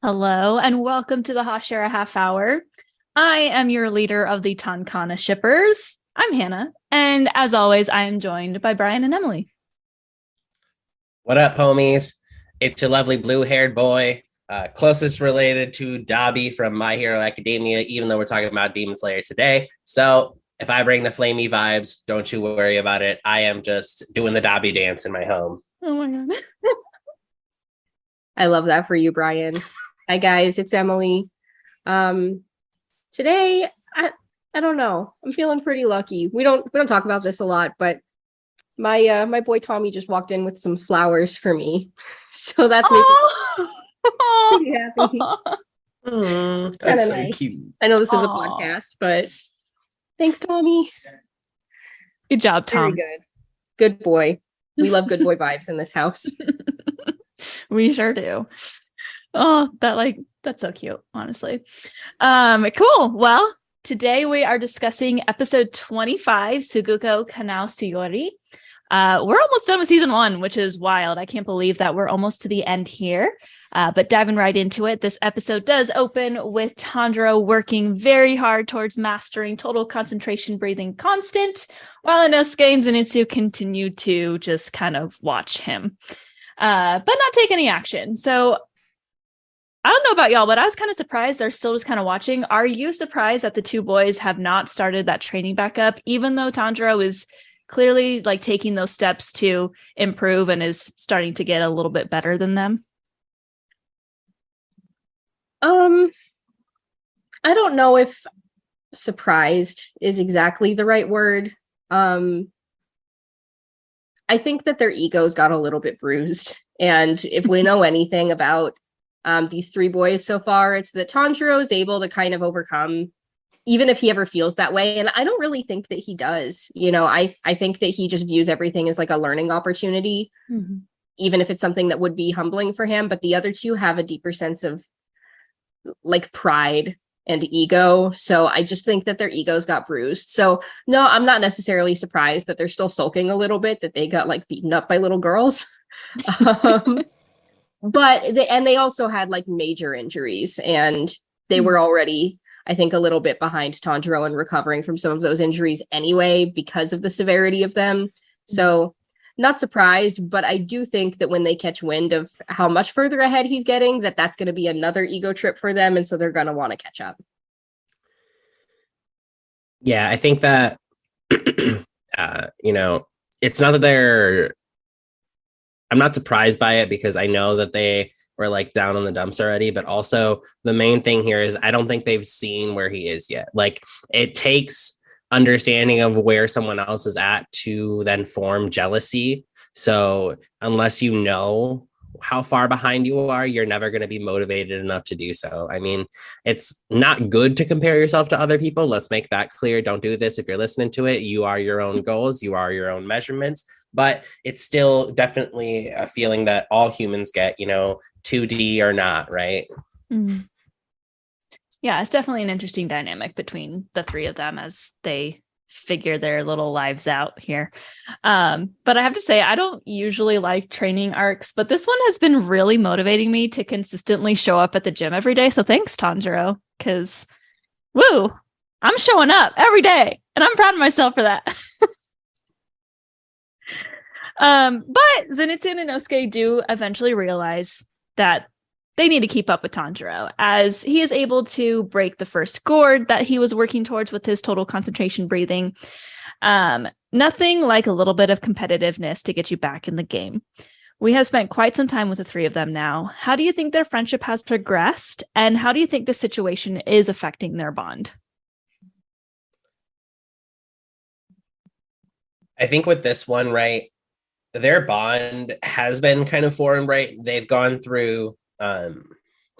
Hello and welcome to the Hashira Half Hour. I am your leader of the Tankana shippers. I'm Hannah, and as always, I am joined by Brian and Emily. What up, homies? It's your lovely blue-haired boy, closest related to Dobby from My Hero Academia, even though we're talking about Demon Slayer today. So if I bring the flamey vibes, don't you worry about it. I am just doing the Dobby dance in my home. Oh my god. I love that for you, Brian. Hi guys, it's Emily. Today I don't know. I'm feeling pretty lucky. We don't talk about this a lot, but my boy Tommy just walked in with some flowers for me. So that's me pretty happy. That's so nice. cute. I know this is a podcast, but thanks, Tommy. Good job, Tom. Very good. Good boy. We love good boy vibes in this house. We sure do. Oh, that's so cute, honestly. Cool. Well, today we are discussing episode 25, Tsuguko, Kanao Tsuyuri. We're almost done with season 1, which is wild. I can't believe that we're almost to the end here. But diving right into it, this episode does open with Tanjiro working very hard towards mastering total concentration breathing constant, while Inosuke and Zenitsu continue to just kind of watch him, but not take any action. So I don't know about y'all, but I was kind of surprised they're still just kind of watching. Are you surprised that the two boys have not started that training back up, even though Tanjiro is clearly like taking those steps to improve and is starting to get a little bit better than them? I don't know if surprised is exactly the right word. I think that their egos got a little bit bruised. And if we know anything about these three boys so far, it's that Tanjiro is able to kind of overcome, even if he ever feels that way. And I don't really think that he does. I think that he just views everything as like a learning opportunity, even if it's something that would be humbling for him. But the other two have a deeper sense of like pride and ego. So I just think that their egos got bruised. So no, I'm not necessarily surprised that they're still sulking a little bit, that they got like beaten up by little girls. But they also had like major injuries, and they were already, I think, a little bit behind Tanjiro in recovering from some of those injuries anyway, because of the severity of them. So not surprised, but I do think that when they catch wind of how much further ahead he's getting, that's going to be another ego trip for them. And so they're going to want to catch up. Yeah, I think that, it's not that I'm not surprised by it, because I know that they were like down in the dumps already, but also the main thing here is I don't think they've seen where he is yet. Like, it takes understanding of where someone else is at to then form jealousy. So unless you know how far behind you are, you're never going to be motivated enough to do so. I mean, it's not good to compare yourself to other people. Let's make that clear. Don't do this if you're listening to it. You are your own goals. You are your own measurements. But it's still definitely a feeling that all humans get, 2D or not, right? Mm-hmm. Yeah, it's definitely an interesting dynamic between the three of them as they figure their little lives out here. But I have to say, I don't usually like training arcs, but this one has been really motivating me to consistently show up at the gym every day. So thanks, Tanjiro, because woo, I'm showing up every day and I'm proud of myself for that. But Zenitsu and Inosuke do eventually realize that they need to keep up with Tanjiro, as he is able to break the first gourd that he was working towards with his total concentration breathing. Nothing like a little bit of competitiveness to get you back in the game. We have spent quite some time with the three of them now. How do you think their friendship has progressed, and how do you think the situation is affecting their bond? I think with this one, right, their bond has been kind of formed, right? They've gone through,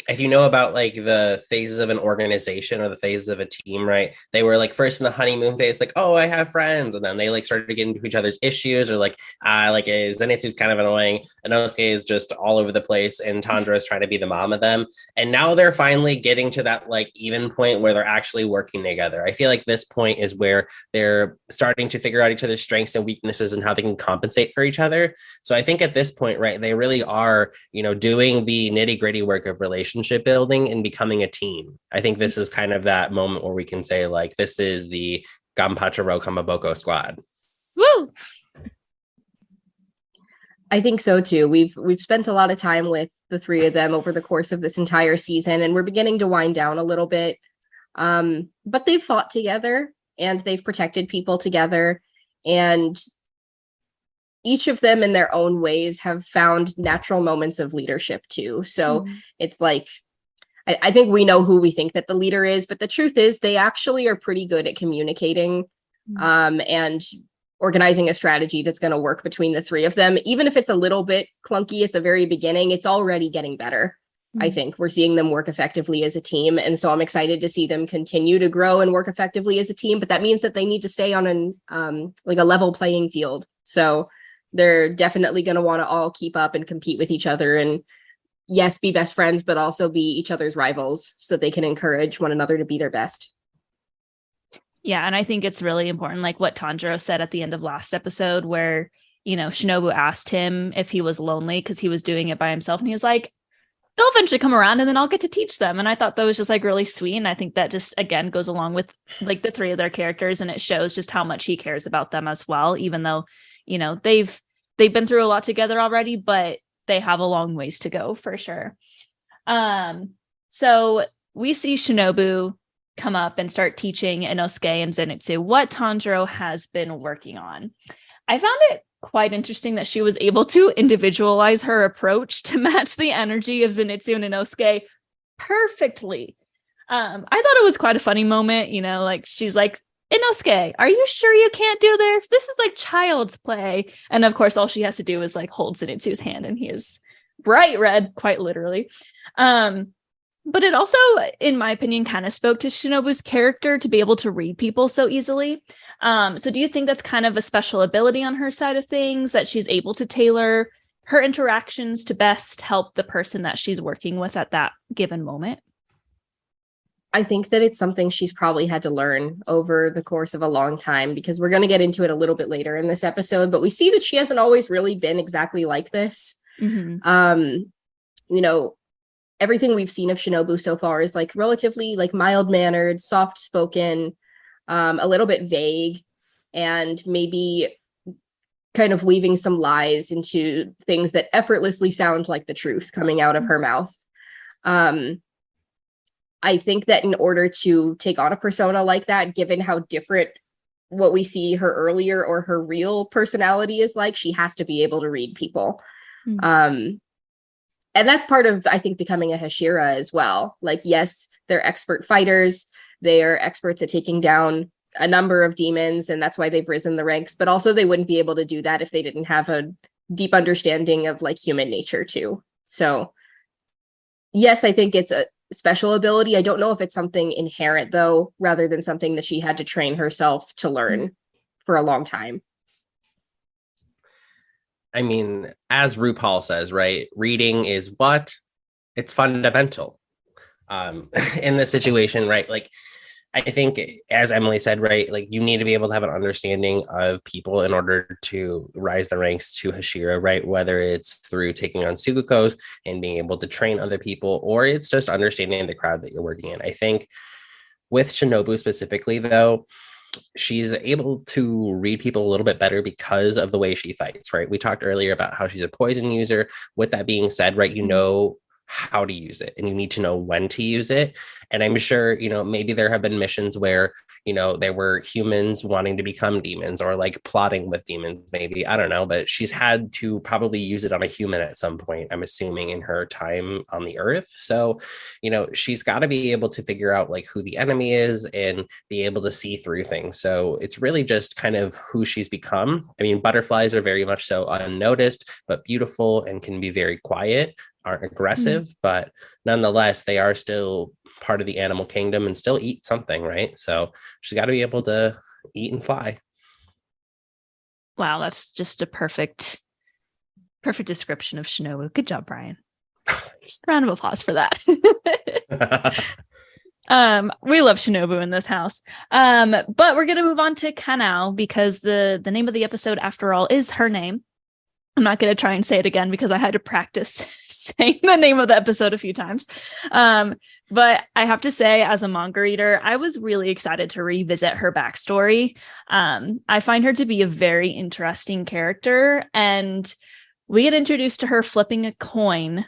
if you know about like the phases of an organization or the phases of a team, right? They were like first in the honeymoon phase, like, oh, I have friends. And then they like started to get into each other's issues, or like Zenitsu's kind of annoying. Inosuke is just all over the place, and Tanjiro is trying to be the mom of them. And now they're finally getting to that like even point where they're actually working together. I feel like this point is where they're starting to figure out each other's strengths and weaknesses and how they can compensate for each other. So I think at this point, right, they really are, doing the nitty gritty work of relationship relationship building and becoming a team. I think this is kind of that moment where we can say, like, this is the Ganpachiro Kamaboko squad. Woo! I think so too. We've spent a lot of time with the three of them over the course of this entire season, and we're beginning to wind down a little bit. But they've fought together and they've protected people together, and each of them in their own ways have found natural moments of leadership too. So it's like, I think we know who we think that the leader is, but the truth is they actually are pretty good at communicating and organizing a strategy that's going to work between the three of them. Even if it's a little bit clunky at the very beginning, it's already getting better. I think we're seeing them work effectively as a team. And so I'm excited to see them continue to grow and work effectively as a team. But that means that they need to stay on like a level playing field. So they're definitely going to want to all keep up and compete with each other. And yes, be best friends, but also be each other's rivals so that they can encourage one another to be their best. Yeah, and I think it's really important, like what Tanjiro said at the end of last episode, where, you know, Shinobu asked him if he was lonely because he was doing it by himself. And he was like, they'll eventually come around and then I'll get to teach them. And I thought that was just like really sweet. And I think that just, again, goes along with like the three of their characters. And it shows just how much he cares about them as well, even though, you know, they've been through a lot together already, but they have a long ways to go for sure. So we see Shinobu come up and start teaching Inosuke and Zenitsu what Tanjiro has been working on. I found it quite interesting that she was able to individualize her approach to match the energy of Zenitsu and Inosuke perfectly. I thought it was quite a funny moment, you know, like she's like, Inosuke, are you sure you can't do this? This is like child's play. And of course, all she has to do is like hold Zenitsu's hand and he is bright red, quite literally. But it also, in my opinion, kind of spoke to Shinobu's character to be able to read people so easily. So do you think that's kind of a special ability on her side of things, that she's able to tailor her interactions to best help the person that she's working with at that given moment? I think that it's something she's probably had to learn over the course of a long time, because we're going to get into it a little bit later in this episode, but we see that she hasn't always really been exactly like this. You know, everything we've seen of Shinobu so far is like relatively like mild-mannered, soft-spoken, a little bit vague, and maybe kind of weaving some lies into things that effortlessly sound like the truth coming out of her mouth. I think that in order to take on a persona like that, given how different what we see her earlier or her real personality is like, she has to be able to read people. And that's part of, I think, becoming a Hashira as well. Like, yes, they're expert fighters. They are experts at taking down a number of demons, and that's why they've risen the ranks. But also they wouldn't be able to do that if they didn't have a deep understanding of like human nature too. So yes, I think it's a special ability. I don't know if it's something inherent though, rather than something that she had to train herself to learn for a long time. I mean, as RuPaul says, right? Reading is what? It's fundamental. In this situation, right? Like, I think, as Emily said, right, like you need to be able to have an understanding of people in order to rise the ranks to Hashira, right? Whether it's through taking on Tsugukos and being able to train other people, or it's just understanding the crowd that you're working in. I think with Shinobu specifically, though, she's able to read people a little bit better because of the way she fights, right? We talked earlier about how she's a poison user. With that being said, right, you know how to use it and you need to know when to use it. And I'm sure, you know, maybe there have been missions where, you know, there were humans wanting to become demons or like plotting with demons, maybe, I don't know, but she's had to probably use it on a human at some point, I'm assuming, in her time on the earth. So, you know, she's got to be able to figure out like who the enemy is and be able to see through things. So it's really just kind of who she's become. I mean, butterflies are very much so unnoticed, but beautiful and can be very quiet, aren't aggressive, but nonetheless, they are still part of the animal kingdom and still eat something, right? So she's got to be able to eat and fly. Wow, that's just a perfect description of Shinobu. Good job, Brian. Round of applause for that. We love Shinobu in this house. But we're gonna move on to Kanao, because the name of the episode, after all, is her name. I'm not going to try and say it again because I had to practice saying the name of the episode a few times. But I have to say, as a manga reader, I was really excited to revisit her backstory. I find her to be a very interesting character, and we get introduced to her flipping a coin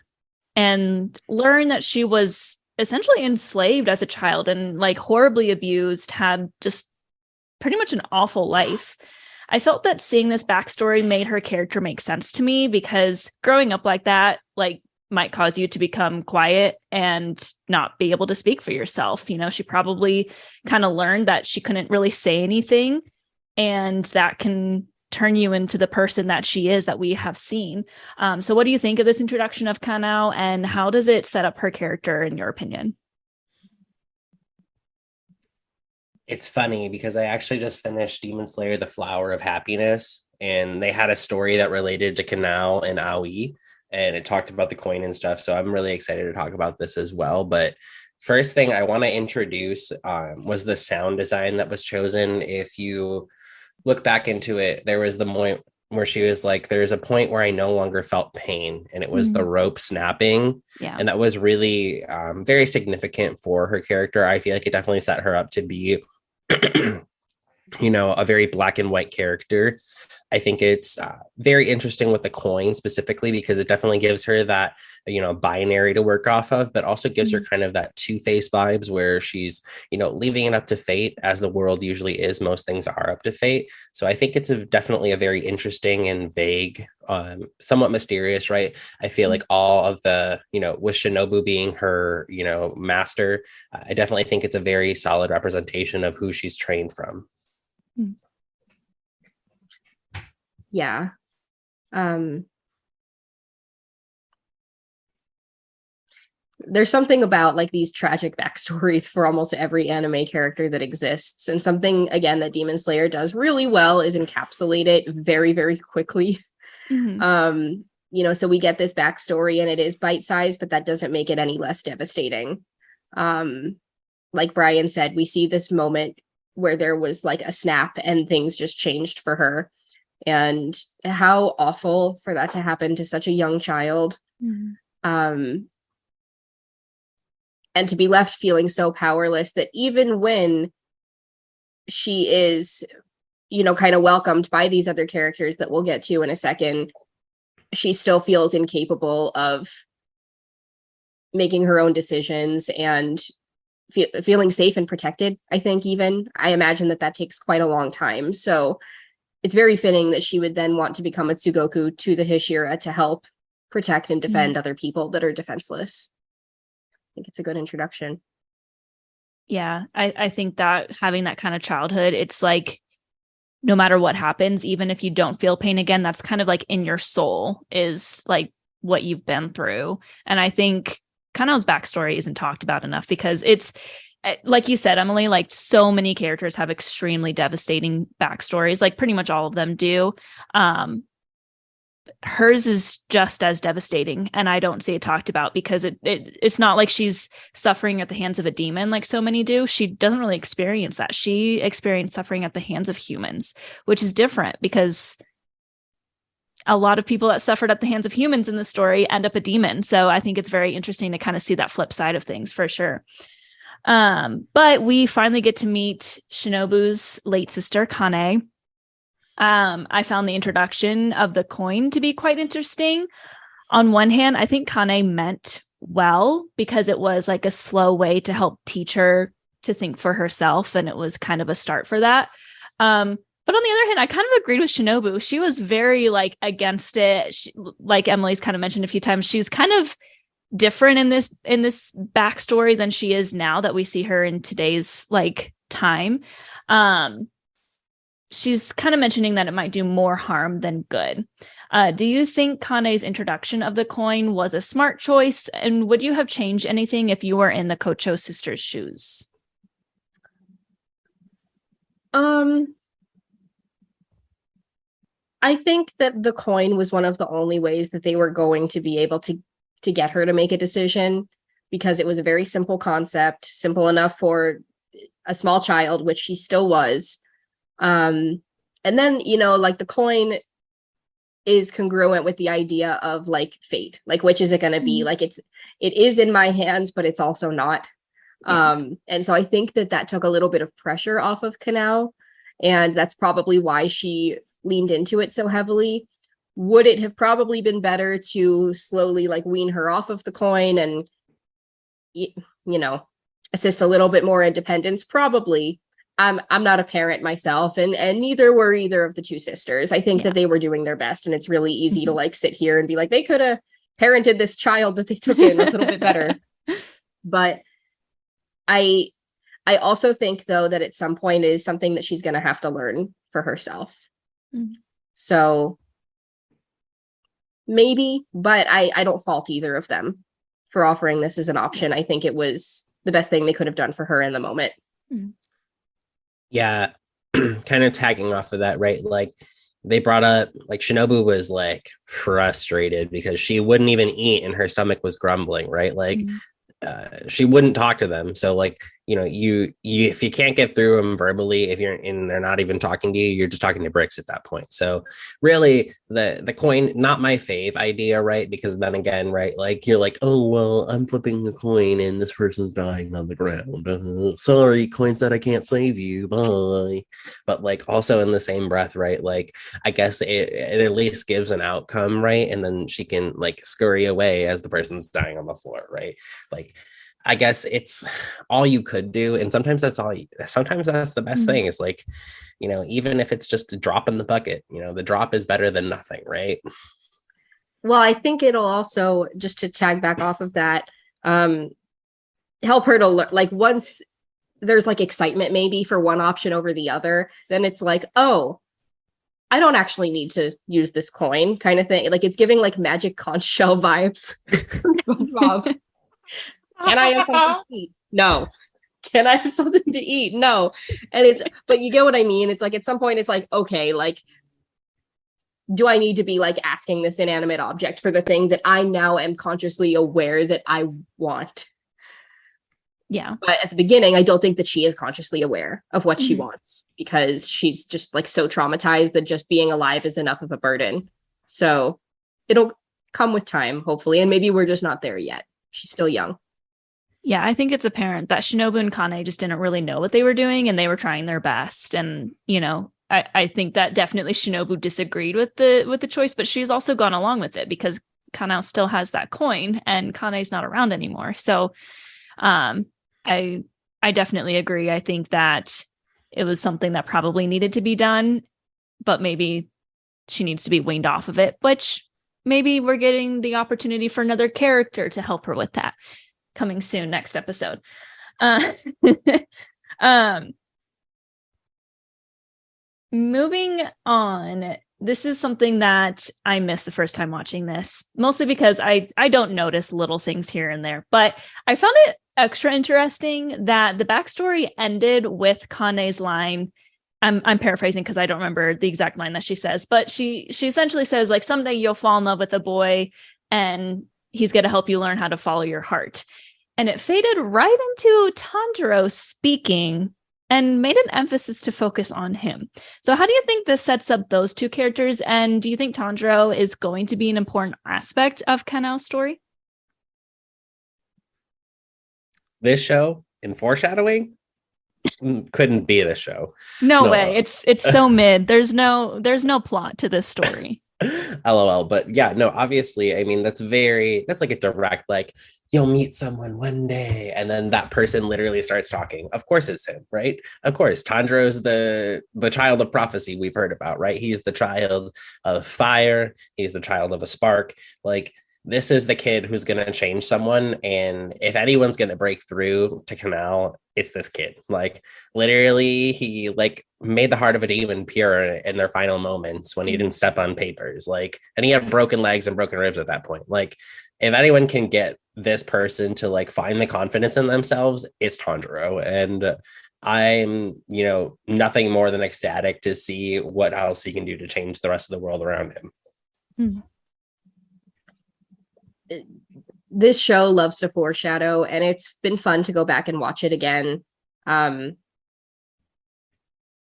and learn that she was essentially enslaved as a child and like horribly abused, had just pretty much an awful life. I felt that seeing this backstory made her character make sense to me, because growing up like that, like, might cause you to become quiet and not be able to speak for yourself. You know, she probably kind of learned that she couldn't really say anything, and that can turn you into the person that she is, that we have seen. So what do you think of this introduction of Kanao, and how does it set up her character in your opinion? It's funny because I actually just finished Demon Slayer: The Flower of Happiness, and they had a story that related to Kanao and Aoi, and it talked about the coin and stuff. So I'm really excited to talk about this as well. But first thing I want to introduce was the sound design that was chosen. If you look back into it, there was the point where she was like, there's a point where I no longer felt pain, and it was the rope snapping. Yeah. And that was really very significant for her character. I feel like it definitely set her up to be you know, a very black and white character. I think it's very interesting with the coin specifically, because it definitely gives her that, you know, binary to work off of, but also gives her kind of that two-faced vibes where she's, you know, leaving it up to fate, as the world usually is. Most things are up to fate. So I think it's definitely a very interesting and vague, somewhat mysterious, right? I feel like all of the, you know, with Shinobu being her, you know, master, I definitely think it's a very solid representation of who she's trained from. Yeah. There's something about like these tragic backstories for almost every anime character that exists. And something, again, that Demon Slayer does really well is encapsulate it very, very quickly. You know, so we get this backstory and it is bite-sized, but that doesn't make it any less devastating. Like Bryan said, we see this moment where there was like a snap and things just changed for her. And how awful for that to happen to such a young child. And to be left feeling so powerless that even when she is, you know, kind of welcomed by these other characters that we'll get to in a second, she still feels incapable of making her own decisions and feeling safe and protected. I think I imagine that takes quite a long time. So it's very fitting that she would then want to become a Tsugoku to the Hashira to help protect and defend other people that are defenseless. I think it's a good introduction. Yeah, I think that having that kind of childhood, it's like, no matter what happens, even if you don't feel pain again, that's kind of like in your soul, is like what you've been through. And I think Kanao's backstory isn't talked about enough, because it's, like you said, Emily, like so many characters have extremely devastating backstories, like pretty much all of them do. Hers is just as devastating, and I don't see it talked about, because it's not like she's suffering at the hands of a demon like so many do. She doesn't really experience that. She experienced suffering at the hands of humans, which is different, because a lot of people that suffered at the hands of humans in the story end up a demon. So I think it's very interesting to kind of see that flip side of things, for sure. But we finally get to meet Shinobu's late sister, Kane. I found the introduction of the coin to be quite interesting. On one hand, I think Kane meant well, because it was like a slow way to help teach her to think for herself, and it was kind of a start for that. But on the other hand, I kind of agreed with Shinobu. She was very like against it. Like Emily's kind of mentioned a few times, she's kind of different in this backstory than she is now that we see her in today's like time. She's kind of mentioning that it might do more harm than good. Do you think Kane's introduction of the coin was a smart choice? And would you have changed anything if you were in the Kocho sisters' shoes? I think that the coin was one of the only ways that they were going to be able to get her to make a decision, because it was a very simple concept, simple enough for a small child, which she still was. And then, you know, like the coin, is congruent with the idea of like fate. Like, which is it going to be? Like, it is in my hands, but it's also not. And so I think that took a little bit of pressure off of Kanao, and that's probably why she leaned into it so heavily. Would it have probably been better to slowly like wean her off of the coin and, you know, assist a little bit more independence? Probably. I'm not a parent myself, and neither were either of the two sisters. I think that they were doing their best, and it's really easy to like sit here and be like, they could have parented this child that they took in a little bit better. But I also think though that at some point is something that she's going to have to learn for herself. So maybe, but I don't fault either of them for offering this as an option. I think it was the best thing they could have done for her in the moment. Yeah, kind of tagging off of that, right? Like they brought up, like Shinobu was like frustrated because she wouldn't even eat and her stomach was grumbling, right? Like she wouldn't talk to them. So like, you know, you if you can't get through them verbally, if you're in, they're not even talking to you, you're just talking to bricks at that point. So really the coin, not my fave idea, right? Because then again, right, like you're like, oh well, I'm flipping a coin and this person's dying on the ground. Sorry, coin said I can't save you. Bye. But like also in the same breath, right? Like I guess it at least gives an outcome, right? And then she can like scurry away as the person's dying on the floor, right? Like I guess it's all you could do. And sometimes that's sometimes that's the best thing is like, you know, even if it's just a drop in the bucket, you know, the drop is better than nothing, right? Well, I think it'll also, just to tag back off of that, help her to learn, like once there's like excitement maybe for one option over the other, then it's like, oh, I don't actually need to use this coin kind of thing. Like it's giving like magic conch shell vibes. Can I have something to eat? No. Can I have something to eat? No. And but you get what I mean? It's like at some point it's like, okay, like, do I need to be like asking this inanimate object for the thing that I now am consciously aware that I want? Yeah. But at the beginning, I don't think that she is consciously aware of what she wants because she's just like so traumatized that just being alive is enough of a burden. So it'll come with time, hopefully. And maybe we're just not there yet. She's still young. Yeah, I think it's apparent that Shinobu and Kane just didn't really know what they were doing and they were trying their best. And, you know, I think that definitely Shinobu disagreed with the choice, but she's also gone along with it because Kanao still has that coin and Kane's not around anymore. So I definitely agree. I think that it was something that probably needed to be done, but maybe she needs to be weaned off of it, which maybe we're getting the opportunity for another character to help her with that. Coming soon, next episode. Moving on. This is something that I missed the first time watching this, mostly because I don't notice little things here and there. But I found it extra interesting that the backstory ended with Kane's line. I'm paraphrasing because I don't remember the exact line that she says, but she essentially says like someday you'll fall in love with a boy and he's going to help you learn how to follow your heart. And it faded right into Tanjiro speaking and made an emphasis to focus on him. So how do you think this sets up those two characters? And do you think Tanjiro is going to be an important aspect of Kanao's story? This show in foreshadowing couldn't be this show. No way. It's so mid. There's no plot to this story. LOL. But yeah, no, obviously, I mean, that's like a direct, like, you'll meet someone one day, and then that person literally starts talking. Of course it's him, right? Of course, Tanjiro's the child of prophecy we've heard about, right? He's the child of fire. He's the child of a spark. Like, this is the kid who's going to change someone. And if anyone's going to break through to Kanao, it's this kid. Like, literally, he like made the heart of a demon pure in their final moments when he didn't step on papers. Like, and he had broken legs and broken ribs at that point. Like, if anyone can get this person to like find the confidence in themselves, it's Tanjiro. And I'm, you know, nothing more than ecstatic to see what else he can do to change the rest of the world around him. This show loves to foreshadow, and it's been fun to go back and watch it again. You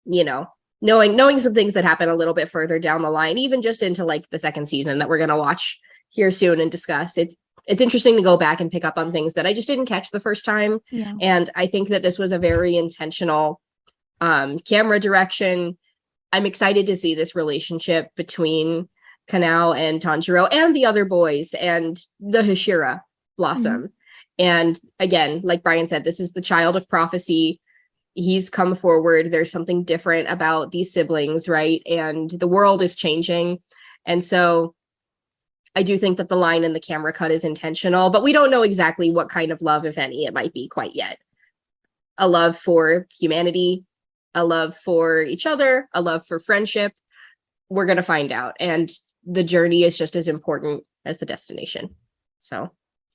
know, knowing some things that happen a little bit further down the line, even just into like the second season that we're going to watch here soon and discuss. It's interesting to go back and pick up on things that I just didn't catch the first time. Yeah. And I think that this was a very intentional camera direction. I'm excited to see this relationship between Kanao and Tanjiro and the other boys and the Hashira blossom. Mm-hmm. And again, like Bryan said, this is the child of prophecy. He's come forward. There's something different about these siblings, right? And the world is changing. And so I do think that the line in the camera cut is intentional, but we don't know exactly what kind of love, if any, it might be quite yet. A love for humanity, a love for each other, a love for friendship. We're going to find out. And the journey is just as important as the destination. So I'm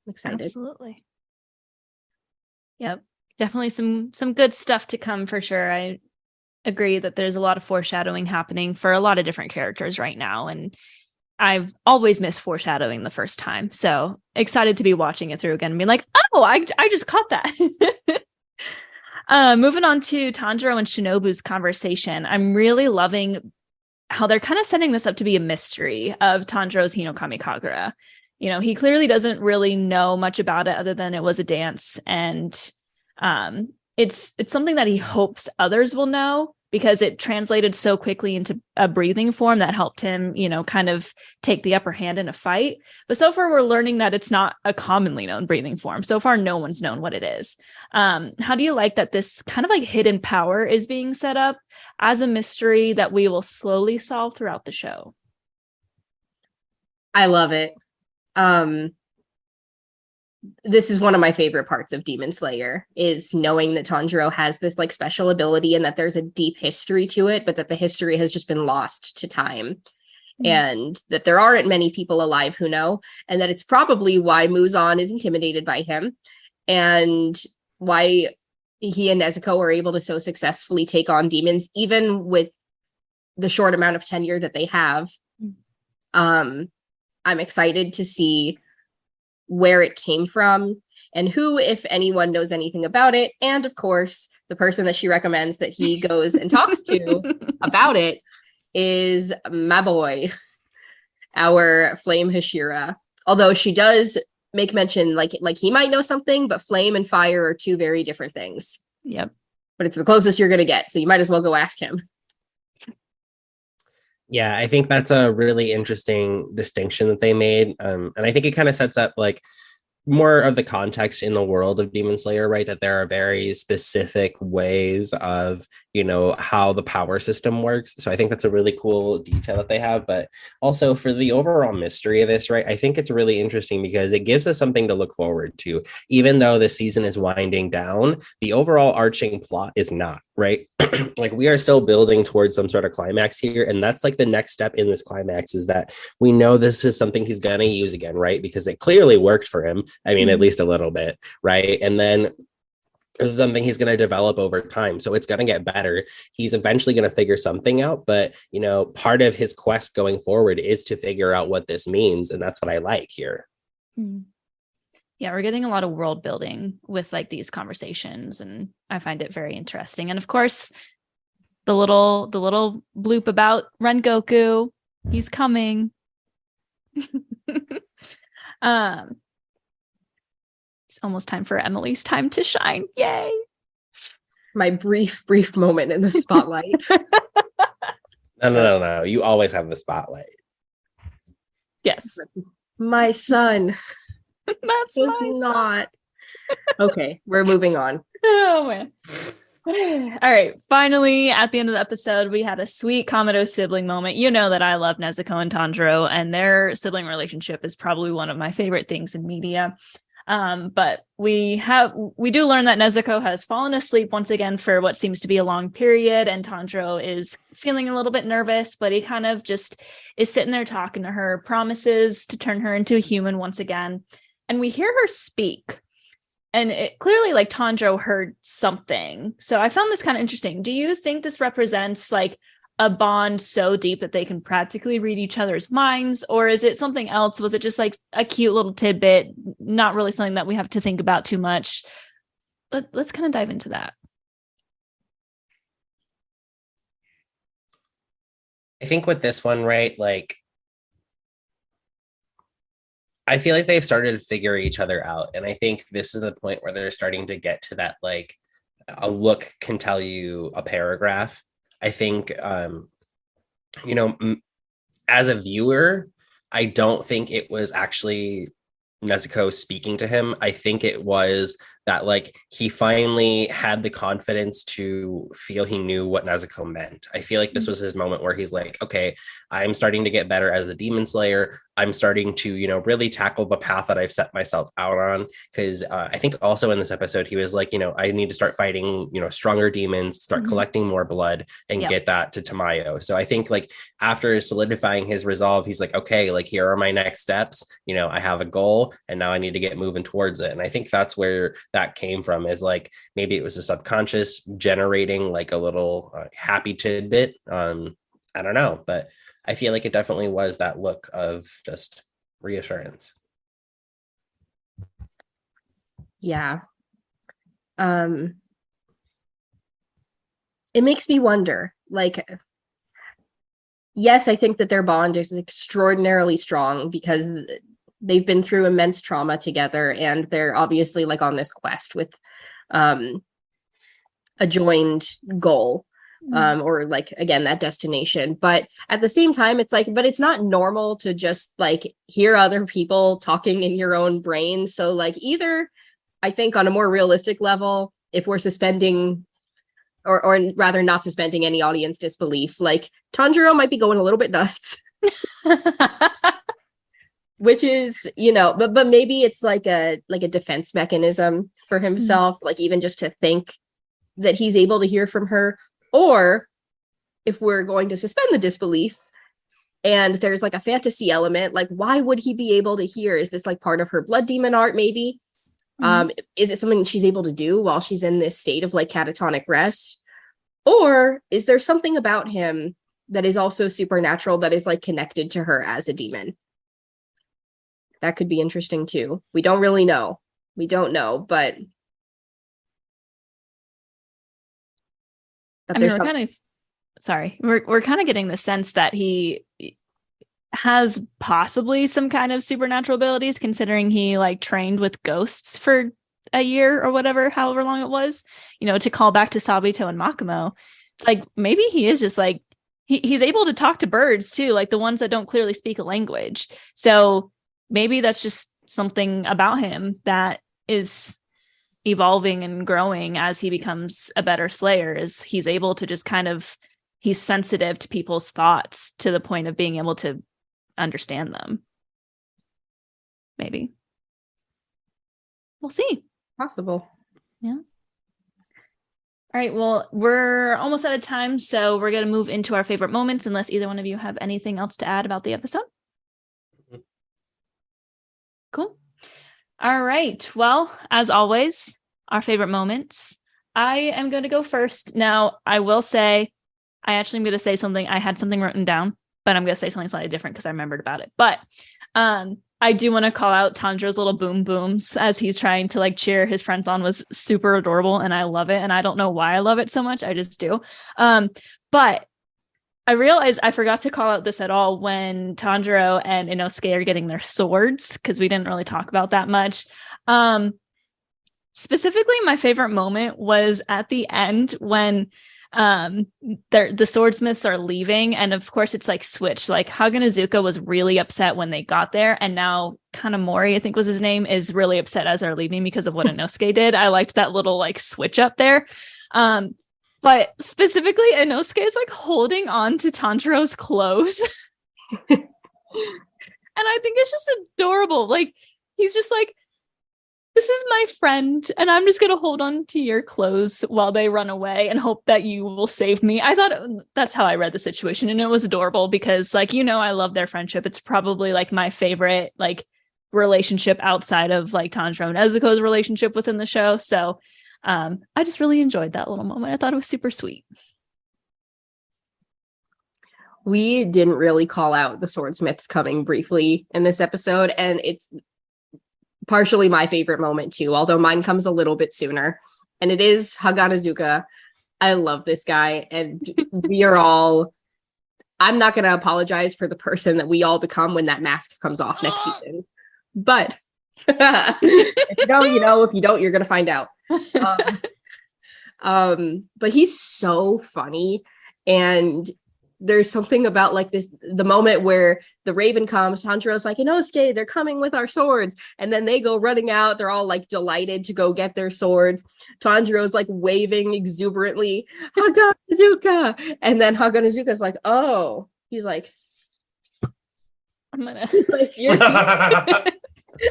excited. Absolutely. Yep. Definitely some good stuff to come for sure. I agree that there's a lot of foreshadowing happening for a lot of different characters right now. And I've always missed foreshadowing the first time. So excited to be watching it through again and being like, oh, I just caught that. Moving on to Tanjiro and Shinobu's conversation. I'm really loving how they're kind of setting this up to be a mystery of Tanjiro's Hinokami Kagura. You know, he clearly doesn't really know much about it other than it was a dance. And it's something that he hopes others will know, because it translated so quickly into a breathing form that helped him, kind of take the upper hand in a fight. But so far, we're learning that it's not a commonly known breathing form. So far, no one's known what it is. How do you like that this kind of like hidden power is being set up as a mystery that we will slowly solve throughout the show? I love it. This is one of my favorite parts of Demon Slayer, is knowing that Tanjiro has this like special ability and that there's a deep history to it, but that the history has just been lost to time. And that there aren't many people alive who know, and that it's probably why Muzan is intimidated by him, and why he and Nezuko are able to so successfully take on demons, even with the short amount of tenure that they have. I'm excited to see where it came from and who, if anyone, knows anything about it. And of course, the person that she recommends that he goes and talks to about it is my boy, our Flame Hashira. Although she does make mention like he might know something, but flame and fire are two very different things. Yep. But it's the closest you're going to get. So you might as well go ask him. Yeah, I think that's a really interesting distinction that they made. And I think it kind of sets up like more of the context in the world of Demon Slayer, right? That there are very specific ways of, how the power system works. So I think that's a really cool detail that they have. But also for the overall mystery of this, right? I think it's really interesting because it gives us something to look forward to. Even though the season is winding down, the overall arching plot is not, right? Like we are still building towards some sort of climax here. And that's like the next step in this climax, is that we know this is something he's going to use again, right? Because it clearly worked for him. I mean, at least a little bit, right? And then this is something he's going to develop over time. So it's going to get better. He's eventually going to figure something out. But, part of his quest going forward is to figure out what this means. And that's what I like here. Yeah, we're getting a lot of world building with like these conversations, and I find it very interesting. And of course, the little bloop about Rengoku, he's coming. It's almost time for Emily's time to shine. Yay! My brief moment in the spotlight. No. You always have the spotlight. Yes. My son. That's my not. Okay, we're moving on. Oh man. All right. Finally, at the end of the episode, we had a sweet Kamado sibling moment. You know that I love Nezuko and Tanjiro, and their sibling relationship is probably one of my favorite things in media. But we do learn that Nezuko has fallen asleep once again for what seems to be a long period, and Tanjiro is feeling a little bit nervous, but he kind of just is sitting there talking to her, promises to turn her into a human once again. And we hear her speak, and it clearly like Tanjiro heard something. So I found this kind of interesting. Do you think this represents like a bond so deep that they can practically read each other's minds, or is it something else? Was it just like a cute little tidbit, not really something that we have to think about too much? Let's kind of dive into that. I think with this one, right, like I feel like they've started to figure each other out. And I think this is the point where they're starting to get to that, like, a look can tell you a paragraph. I think, you know, as a viewer, I don't think it was actually Nezuko speaking to him. I think it was that like he finally had the confidence to feel he knew what Nezuko meant. I feel like this was his moment where he's like, okay, I'm starting to get better as a demon slayer. I'm starting to, you know, really tackle the path that I've set myself out on. Because I think also in this episode, he was like, you know, I need to start fighting, you know, stronger demons, start collecting more blood and get that to Tamayo. So I think like after solidifying his resolve, he's like, okay, like here are my next steps. You know, I have a goal and now I need to get moving towards it. And I think that's where that came from, is like maybe it was a subconscious generating like a little happy tidbit. I don't know, but I feel like it definitely was that look of just reassurance. Yeah. It makes me wonder, like, yes, I think that their bond is extraordinarily strong because they've been through immense trauma together, and they're obviously like on this quest with a joined goal, or like, again, that destination. But at the same time, it's like, but it's not normal to just like hear other people talking in your own brain. So like either, I think on a more realistic level, if we're suspending or rather not suspending any audience disbelief, like Tanjiro might be going a little bit nuts. Which is, you know, but maybe it's like a defense mechanism for himself, like even just to think that he's able to hear from her. Or if we're going to suspend the disbelief and there's like a fantasy element, like why would he be able to hear? Is this like part of her blood demon art maybe? Is it something she's able to do while she's in this state of like catatonic rest? Or is there something about him that is also supernatural that is like connected to her as a demon? That could be interesting too. We don't really know. We don't know, but I mean, we're kind of getting the sense that he has possibly some kind of supernatural abilities, considering he like trained with ghosts for a year or whatever, however long it was, you know, to call back to Sabito and Makomo. It's like maybe he is just like he's able to talk to birds too, like the ones that don't clearly speak a language. So maybe that's just something about him that is evolving and growing as he becomes a better slayer, is he's able to just kind of, he's sensitive to people's thoughts to the point of being able to understand them. Maybe. We'll see. Possible. Yeah. All right. Well, we're almost out of time, so we're going to move into our favorite moments, unless either one of you have anything else to add about the episode. Cool. All right. Well, as always, our favorite moments. I am going to go first. Now, I will say, I actually am going to say something. I had something written down, but I'm going to say something slightly different because I remembered about it. But I do want to call out Tanjiro's little boom booms as he's trying to like cheer his friends on was super adorable, and I love it. And I don't know why I love it so much. I just do. But I realized I forgot to call out this at all when Tanjiro and Inosuke are getting their swords, because we didn't really talk about that much. Specifically, my favorite moment was at the end when the swordsmiths are leaving, and of course it's like switched. Like Haganazuka was really upset when they got there, and now Kanamori, I think was his name, is really upset as they're leaving because of what Inosuke did. I liked that little like switch up there. But specifically, Inosuke is like holding on to Tanjiro's clothes. And I think it's just adorable. Like, he's just like, this is my friend, and I'm just going to hold on to your clothes while they run away and hope that you will save me. I thought that's how I read the situation. And it was adorable because, like, you know, I love their friendship. It's probably like my favorite, like, relationship outside of like Tanjiro and Nezuko's relationship within the show. So I just really enjoyed that little moment. I thought it was super sweet. We didn't really call out the swordsmiths coming briefly in this episode, and it's partially my favorite moment too, although mine comes a little bit sooner, and it is Haganazuka. I love this guy, and we are all I'm not going to apologize for the person that we all become when that mask comes off next season. But if you know, you know. If you don't, you're going to find out. But he's so funny. And there's something about like the moment where the Raven comes, Tanjiro's like, Inosuke, they're coming with our swords. And then they go running out. They're all like delighted to go get their swords. Tanjiro's like waving exuberantly, Haganazuka. And then Haganazuka's like, oh, he's like, I'm gonna like,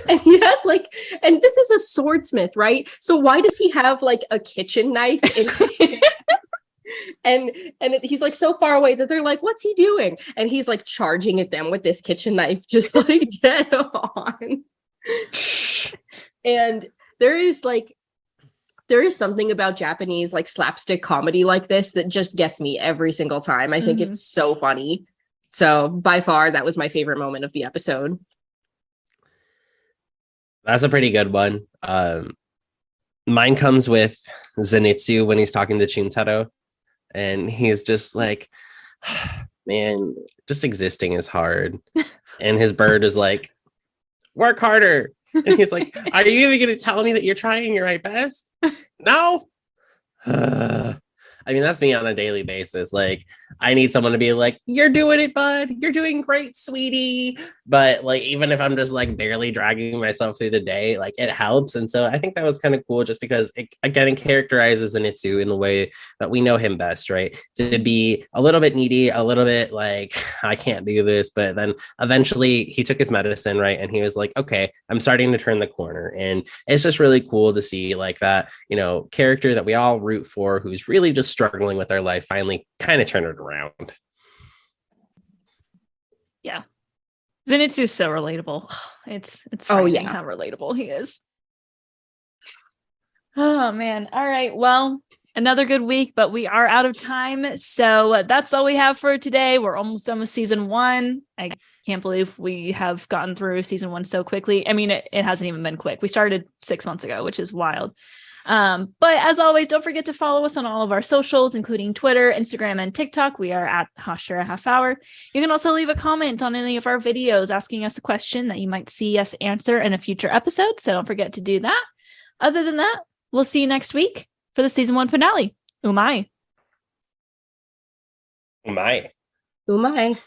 and he has like, and this is a swordsmith, right? So why does he have like a kitchen knife? And he's like so far away that they're like, what's he doing? And he's like charging at them with this kitchen knife, just like dead on. And there is something about Japanese like slapstick comedy like this that just gets me every single time. I think it's so funny. So by far, that was my favorite moment of the episode. That's a pretty good one. Mine comes with Zenitsu when he's talking to Chuntaro. And he's just like, man, just existing is hard. And his bird is like, work harder. And he's like, are you even going to tell me that you're trying your right best? No. I mean, that's me on a daily basis. Like, I need someone to be like, you're doing it, bud. You're doing great, sweetie. But like, even if I'm just like barely dragging myself through the day, like it helps. And so I think that was kind of cool just because it characterizes Zenitsu in the way that we know him best, right? To be a little bit needy, a little bit like, I can't do this. But then eventually he took his medicine, right? And he was like, okay, I'm starting to turn the corner. And it's just really cool to see like that, character that we all root for, who's really just struggling with their life, finally kind of turn it around. Yeah. Zenitsu's so relatable. It's frightening how relatable he is. Oh man. All right. Well, another good week, but we are out of time. So that's all we have for today. We're almost done with season 1. I can't believe we have gotten through season 1 so quickly. I mean, it hasn't even been quick. We started 6 months ago, which is wild. But as always, don't forget to follow us on all of our socials, including Twitter, Instagram, and TikTok. We are at Hashira Half Hour. You can also leave a comment on any of our videos asking us a question that you might see us answer in a future episode. So don't forget to do that. Other than that, we'll see you next week for the season 1 finale. Umai. Umai. Umai.